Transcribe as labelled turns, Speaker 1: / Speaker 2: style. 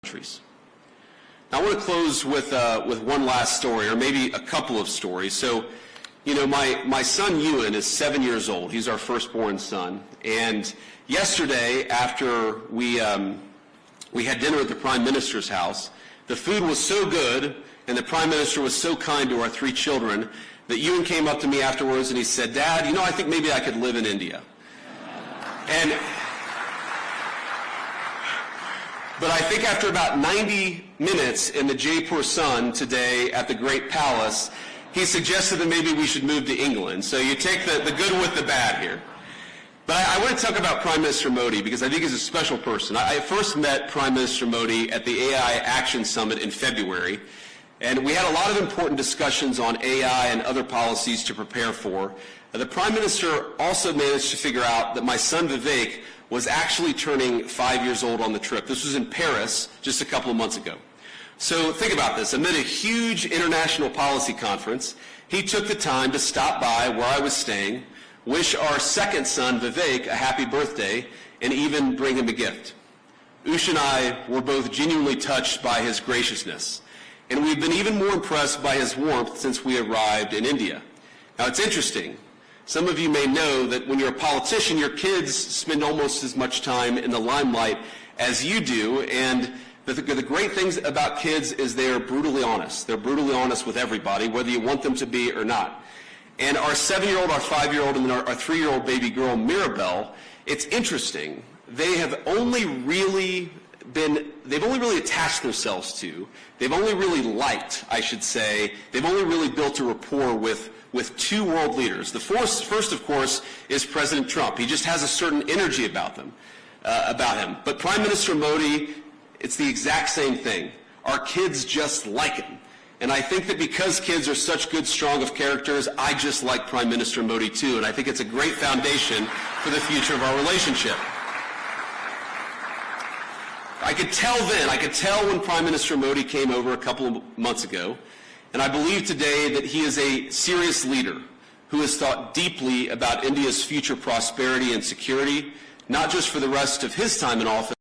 Speaker 1: countries. Now, I want to close with one last story, or maybe a couple of stories. So, you know, my son Ewan is 7 years old. He's our firstborn son. And yesterday, after we had dinner at the Prime Minister's house, the food was so good and the Prime Minister was so kind to our 3 children that Ewan came up to me afterwards and he said, "Dad, you know, I think maybe I could live in India." But I think after about 90 minutes in the Jaipur sun today at the Great Palace, he suggested that maybe we should move to England. So you take the good with the bad here. But I want to talk about Prime Minister Modi because I think he's a special person. I first met Prime Minister Modi at the AI Action Summit in February, and we had a lot of important discussions on AI and other policies to prepare for. The Prime Minister also managed to figure out that my son Vivek was actually turning 5 years old on the trip. This was in Paris just a couple of months ago. So think about this. Amid a huge international policy conference, he took the time to stop by where I was staying, wish our second son, Vivek, a happy birthday, and even bring him a gift. Ush and I were both genuinely touched by his graciousness, and we've been even more impressed by his warmth since we arrived in India. Now, it's interesting. Some of you may know that when you're a politician, your kids spend almost as much time in the limelight as you do, and the great things about kids is they are brutally honest. They're brutally honest with everybody, whether you want them to be or not. And our 7-year-old, our 5-year-old, and our 3-year-old baby girl, Mirabelle, it's interesting. They've only really attached themselves to, they've only really liked, I should say, they've only really built a rapport with 2 world leaders. The first, of course, is President Trump. He just has a certain energy about him. But Prime Minister Modi, it's the exact same thing. Our kids just like him. And I think that because kids are such good, strong of characters, I just like Prime Minister Modi too, and I think it's a great foundation for the future of our relationship. I could tell when Prime Minister Modi came over a couple of months ago, and I believe today that he is a serious leader who has thought deeply about India's future prosperity and security, not just for the rest of his time in office,